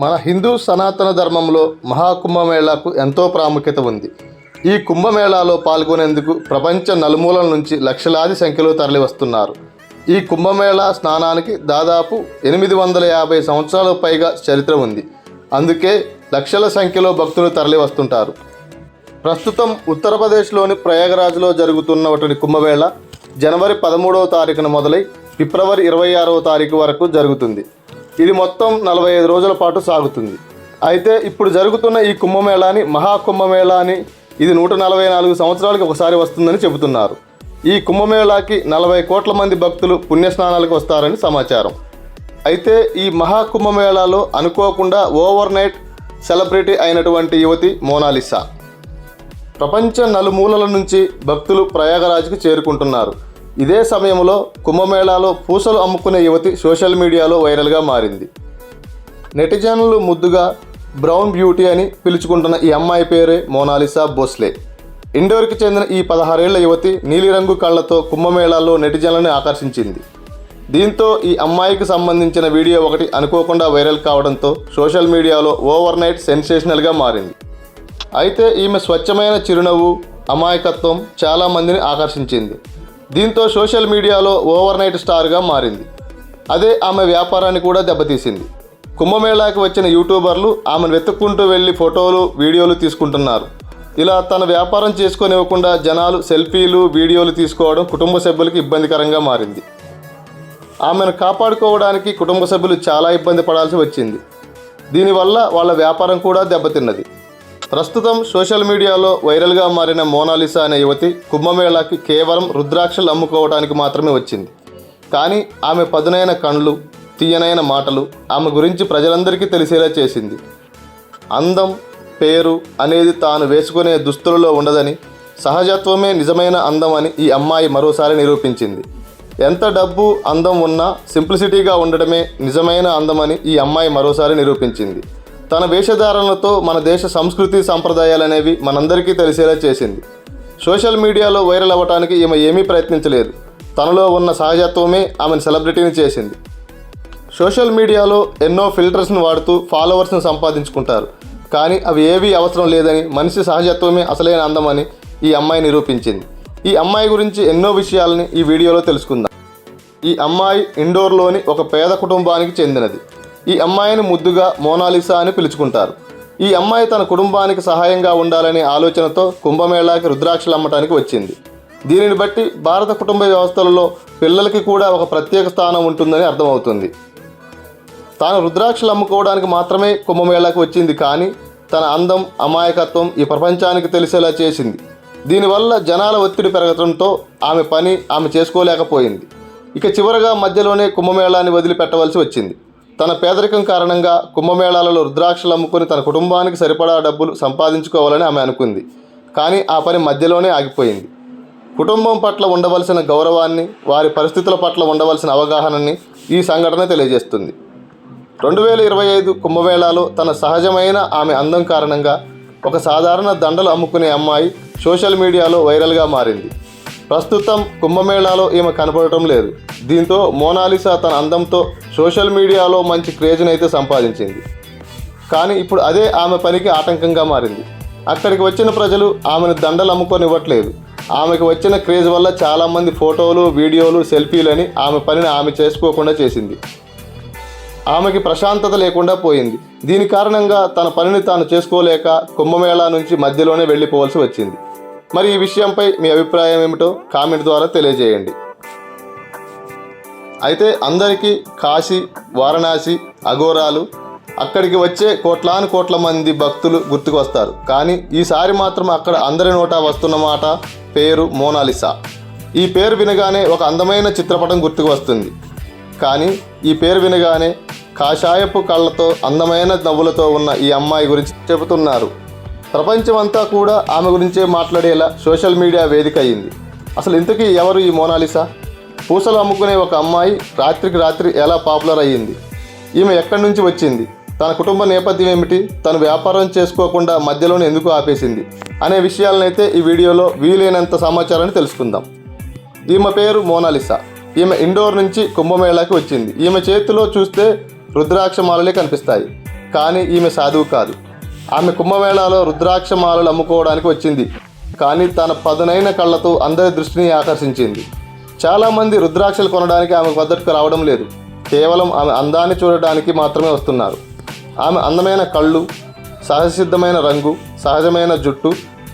మన హిందూ సనాతన ధర్మంలో మహాకుంభమేళాకు ఎంతో ప్రాముఖ్యత ఉంది. ఈ కుంభమేళాలో పాల్గొనేందుకు ప్రపంచ నలుమూలల నుంచి లక్షలాది సంఖ్యలో తరలివస్తున్నారు. ఈ కుంభమేళా స్నానానికి దాదాపు 850 సంవత్సరాలకు పైగా చరిత్ర ఉంది. అందుకే లక్షల సంఖ్యలో భక్తులు తరలివస్తుంటారు. ప్రస్తుతం ఉత్తరప్రదేశ్లోని ప్రయాగరాజ్లో జరుగుతున్నటువంటి కుంభమేళా జనవరి 13వ తారీఖున మొదలై ఫిబ్రవరి 26వ తారీఖు వరకు జరుగుతుంది. ఇది మొత్తం 45 రోజుల పాటు సాగుతుంది. అయితే ఇప్పుడు జరుగుతున్న ఈ కుంభమేళాని మహాకుంభమేళా అని, ఇది 144 సంవత్సరాలకు ఒకసారి వస్తుందని చెబుతున్నారు. ఈ కుంభమేళాకి 40 కోట్ల మంది భక్తులు పుణ్యస్నానాలకు వస్తారని సమాచారం. అయితే ఈ మహాకుంభమేళాలో అనుకోకుండా ఓవర్ నైట్ సెలబ్రిటీ అయినటువంటి యువతి మోనాలిసా. ప్రపంచ నలుమూలల నుంచి భక్తులు ప్రయాగరాజ్కి చేరుకుంటున్నారు. ఇదే సమయంలో కుంభమేళాలో పూసలు అమ్ముకునే యువతి సోషల్ మీడియాలో వైరల్గా మారింది. నెటిజన్లు ముద్దుగా బ్రౌన్ బ్యూటీ అని పిలుచుకుంటున్న ఈ అమ్మాయి పేరే మోనాలిసా భోస్లే. ఇండోర్కి చెందిన ఈ 16 ఏళ్ల యువతి నీలిరంగు కళ్లతో కుంభమేళాలో నెటిజన్లను ఆకర్షించింది. దీంతో ఈ అమ్మాయికి సంబంధించిన వీడియో ఒకటి అనుకోకుండా వైరల్ కావడంతో సోషల్ మీడియాలో ఓవర్ నైట్ సెన్సేషనల్గా మారింది. అయితే ఈమె స్వచ్ఛమైన చిరునవ్వు, అమాయకత్వం చాలామందిని ఆకర్షించింది. దీంతో సోషల్ మీడియాలో ఓవర్ నైట్ స్టార్గా మారింది. అదే ఆమె వ్యాపారాన్ని కూడా దెబ్బతీసింది. కుంభమేళాకి వచ్చిన యూట్యూబర్లు ఆమెను వెతుక్కుంటూ వెళ్ళి ఫోటోలు, వీడియోలు తీసుకుంటున్నారు. ఇలా తన వ్యాపారం చేసుకోనివ్వకుండా జనాలు సెల్ఫీలు, వీడియోలు తీసుకోవడం కుటుంబ సభ్యులకు ఇబ్బందికరంగా మారింది. ఆమెను కాపాడుకోవడానికి కుటుంబ సభ్యులు చాలా ఇబ్బంది పడాల్సి వచ్చింది. దీనివల్ల వాళ్ళ వ్యాపారం కూడా దెబ్బతిన్నది. ప్రస్తుతం సోషల్ మీడియాలో వైరల్గా మారిన మోనాలిసా అనే యువతి కుంభమేళాకి కేవలం రుద్రాక్షలు అమ్ముకోవడానికి మాత్రమే వచ్చింది. కానీ ఆమె పదునైన కళ్ళు, తీయనైన మాటలు ఆమె గురించి ప్రజలందరికీ తెలిసేలా చేసింది. అందం, పేరు అనేది తాను వేసుకునే దుస్తులలో ఉండదని, సహజత్వమే నిజమైన అందం అని ఈ అమ్మాయి మరోసారి నిరూపించింది. ఎంత డబ్బు, అందం ఉన్నా సింప్లిసిటీగా ఉండడమే నిజమైన అందమని ఈ అమ్మాయి మరోసారి నిరూపించింది. తన వేషధారణలతో మన దేశ సంస్కృతి, సంప్రదాయాలనేవి మనందరికీ తెలిసేలా చేసింది. సోషల్ మీడియాలో వైరల్ అవ్వడానికి ఈమె ఏమీ ప్రయత్నించలేదు. తనలో ఉన్న సహజత్వమే ఆమెను సెలబ్రిటీని చేసింది. సోషల్ మీడియాలో ఎన్నో ఫిల్టర్స్ను వాడుతూ ఫాలోవర్స్ను సంపాదించుకుంటారు. కానీ అవి ఏవీ అవసరం లేదని, మనిషి సహజత్వమే అసలైన అందమని ఈ అమ్మాయి నిరూపించింది. ఈ అమ్మాయి గురించి ఎన్నో విషయాలని ఈ వీడియోలో తెలుసుకుందాం. ఈ అమ్మాయి ఇండోర్లోని ఒక పేద కుటుంబానికి చెందినది. ఈ అమ్మాయిని ముద్దుగా మోనాలిసా అని పిలుచుకుంటారు. ఈ అమ్మాయి తన కుటుంబానికి సహాయంగా ఉండాలనే ఆలోచనతో కుంభమేళాకి రుద్రాక్షలు అమ్మటానికి వచ్చింది. దీనిని బట్టి భారత కుటుంబ వ్యవస్థలలో పిల్లలకి కూడా ఒక ప్రత్యేక స్థానం ఉంటుందని అర్థమవుతుంది. తాను రుద్రాక్షలు అమ్ముకోవడానికి మాత్రమే కుంభమేళాకి వచ్చింది, కానీ తన అందం, అమాయకత్వం ఈ ప్రపంచానికి తెలిసేలా చేసింది. దీనివల్ల జనాల ఒత్తిడి పెరగడంతో ఆమె పని ఆమె చేసుకోలేకపోయింది. ఇక చివరగా మధ్యలోనే కుంభమేళాన్ని వదిలిపెట్టవలసి వచ్చింది. తన పేదరికం కారణంగా కుంభమేళాలలో రుద్రాక్షలు అమ్ముకొని తన కుటుంబానికి సరిపడా డబ్బులు సంపాదించుకోవాలని ఆమె అనుకుంది. కానీ ఆ పని మధ్యలోనే ఆగిపోయింది. కుటుంబం పట్ల ఉండవలసిన గౌరవాన్ని, వారి పరిస్థితుల పట్ల ఉండవలసిన అవగాహనని ఈ సంఘటన తెలియజేస్తుంది. 2025 కుంభమేళాలో తన సహజమైన ఆమె అందం కారణంగా ఒక సాధారణ దండలు అమ్ముకునే అమ్మాయి సోషల్ మీడియాలో వైరల్గా మారింది. ప్రస్తుతం కుంభమేళాలో ఈమె కనపడటం లేదు. దీంతో మోనాలిసా తన అందంతో సోషల్ మీడియాలో మంచి క్రేజ్ని అయితే సంపాదించింది. కానీ ఇప్పుడు అదే ఆమె పనికి ఆటంకంగా మారింది. అక్కడికి వచ్చిన ప్రజలు ఆమెను దండలు అమ్ముకొనివ్వట్లేదు. ఆమెకు వచ్చిన క్రేజ్ వల్ల చాలామంది ఫోటోలు, వీడియోలు, సెల్ఫీలని ఆమె పనిని ఆమె చేసుకోకుండా చేసింది. ఆమెకి ప్రశాంతత లేకుండా పోయింది. దీని కారణంగా తన పనిని తాను చేసుకోలేక కుంభమేళా నుంచి మధ్యలోనే వెళ్ళిపోవాల్సి వచ్చింది. మరి ఈ విషయంపై మీ అభిప్రాయం ఏమిటో కామెంట్ ద్వారా తెలియజేయండి. అయితే అందరికీ కాశీ, వారణాసి, అఘోరాలు, అక్కడికి వచ్చే కోట్లాను కోట్ల మంది భక్తులు గుర్తుకు వస్తారు. కానీ ఈసారి మాత్రం అక్కడ అందరి నోటా వస్తున్న మాట పేరు మోనాలిసా. ఈ పేరు వినగానే ఒక అందమైన చిత్రపటం గుర్తుకు వస్తుంది. కానీ ఈ పేరు వినగానే కాషాయపు కళ్ళతో, అందమైన నవ్వులతో ఉన్న ఈ అమ్మాయి గురించి చెబుతున్నారు. ప్రపంచమంతా కూడా ఆమె గురించే మాట్లాడేలా సోషల్ మీడియా వేదిక అయింది. అసలు ఇంతకీ ఎవరు ఈ మోనాలిసా? పూసలు అమ్ముకునే ఒక అమ్మాయి రాత్రికి రాత్రి ఎలా పాపులర్ అయ్యింది? ఈమె ఎక్కడి నుంచి వచ్చింది? తన కుటుంబ నేపథ్యం ఏమిటి? తను వ్యాపారం చేసుకోకుండా మధ్యలోనే ఎందుకు ఆపేసింది అనే విషయాలనైతే ఈ వీడియోలో వీలైనంత సమాచారాన్ని తెలుసుకుందాం. ఈమె పేరు మోనాలిసా. ఈమె ఇండోర్ నుంచి కుంభమేళాకి వచ్చింది. ఈమె చేతిలో చూస్తే రుద్రాక్ష మాలలే కనిపిస్తాయి. కానీ ఈమె సాధువు కాదు. ఆమె కుంభమేళాలో రుద్రాక్ష మాలలు అమ్ముకోవడానికి వచ్చింది, కానీ తన పదునైన కళ్ళతో అందరి దృష్టిని ఆకర్షించింది. చాలామంది రుద్రాక్షలు కొనడానికి ఆమె వద్దకు రావడం లేదు, కేవలం ఆమె అందాన్ని చూడడానికి మాత్రమే వస్తున్నారు. ఆమె అందమైన కళ్ళు, సహజసిద్ధమైన రంగు, సహజమైన జుట్టు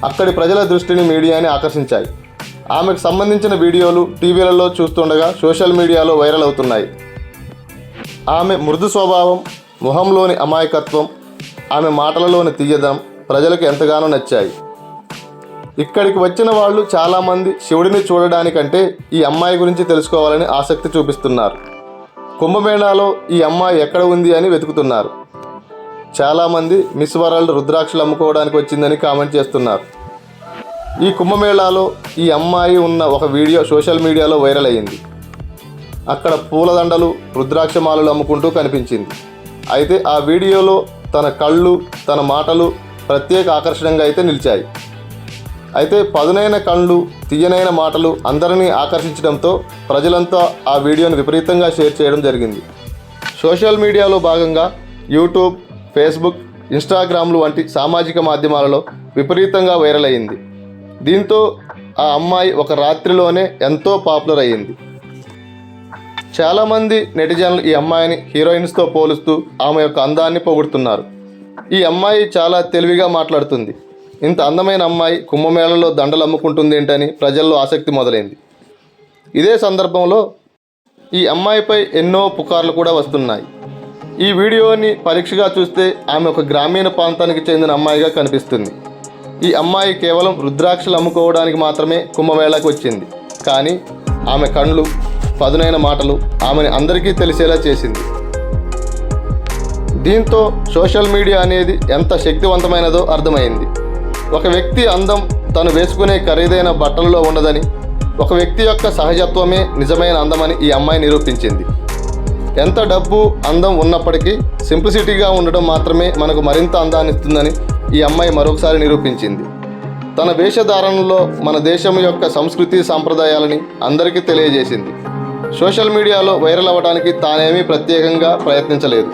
అక్కడి ప్రజల దృష్టిని, మీడియాని ఆకర్షించాయి. ఆమెకు సంబంధించిన వీడియోలు టీవీలలో చూస్తుండగా సోషల్ మీడియాలో వైరల్ అవుతున్నాయి. ఆమె మృదు స్వభావం, మొహంలోని అమాయకత్వం, ఆమె మాటలలోని తీయదనం ప్రజలకు ఎంతగానో నచ్చాయి. ఇక్కడికి వచ్చిన వాళ్ళు చాలామంది శివుడిని చూడడానికంటే ఈ అమ్మాయి గురించి తెలుసుకోవాలని ఆసక్తి చూపిస్తున్నారు. కుంభమేళాలో ఈ అమ్మాయి ఎక్కడ ఉంది అని వెతుకుతున్నారు. చాలామంది మిస్ వరల్డ్ రుద్రాక్షలు అమ్ముకోవడానికి వచ్చిందని కామెంట్ చేస్తున్నారు. ఈ కుంభమేళాలో ఈ అమ్మాయి ఉన్న ఒక వీడియో సోషల్ మీడియాలో వైరల్ అయ్యింది. అక్కడ పూలదండలు, రుద్రాక్షమాలలు అమ్ముకుంటూ కనిపించింది. అయితే ఆ వీడియోలో తన కళ్ళు, తన మాటలు ప్రత్యేక ఆకర్షణగా అయితే నిలిచాయి. అయితే పదునైన కళ్ళు, తీయనైన మాటలు అందరినీ ఆకర్షించడంతో ప్రజలంతా ఆ వీడియోను విపరీతంగా షేర్ చేయడం జరిగింది. సోషల్ మీడియాలో భాగంగా యూట్యూబ్, ఫేస్బుక్, ఇన్స్టాగ్రామ్లు వంటి సామాజిక మాధ్యమాలలో విపరీతంగా వైరల్ అయ్యింది. దీంతో ఆ అమ్మాయి ఒక రాత్రిలోనే ఎంతో పాపులర్ అయ్యింది. చాలామంది నెటిజన్లు ఈ అమ్మాయిని హీరోయిన్స్తో పోలుస్తూ ఆమె యొక్క అందాన్ని పొగుడుతున్నారు. ఈ అమ్మాయి చాలా తెలివిగా మాట్లాడుతుంది. ఇంత అందమైన అమ్మాయి కుంభమేళలో దండలు అమ్ముకుంటుంది ఏంటని ప్రజల్లో ఆసక్తి మొదలైంది. ఇదే సందర్భంలో ఈ అమ్మాయిపై ఎన్నో పుకార్లు కూడా వస్తున్నాయి. ఈ వీడియోని పరీక్షగా చూస్తే ఆమె ఒక గ్రామీణ ప్రాంతానికి చెందిన అమ్మాయిగా కనిపిస్తుంది. ఈ అమ్మాయి కేవలం రుద్రాక్షలు అమ్ముకోవడానికి మాత్రమే కుంభమేళాకు వచ్చింది, కానీ ఆమె కళ్ళు, పదునైన మాటలు ఆమెని అందరికీ తెలిసేలా చేసింది. దీంతో సోషల్ మీడియా అనేది ఎంత శక్తివంతమైనదో అర్థమైంది. ఒక వ్యక్తి అందం తను వేసుకునే ఖరీదైన బట్టలలో ఉండదని, ఒక వ్యక్తి యొక్క సహజత్వమే నిజమైన అందమని ఈ అమ్మాయి నిరూపించింది. ఎంత డబ్బు, అందం ఉన్నప్పటికీ సింప్లిసిటీగా ఉండడం మాత్రమే మనకు మరింత అందాన్ని ఇస్తుందని ఈ అమ్మాయి మరొకసారి నిరూపించింది. తన వేషధారణలో మన దేశం యొక్క సంస్కృతి, సాంప్రదాయాలని అందరికీ తెలియజేసింది. సోషల్ మీడియాలో వైరల్ అవ్వడానికి తానేమీ ప్రత్యేకంగా ప్రయత్నించలేదు.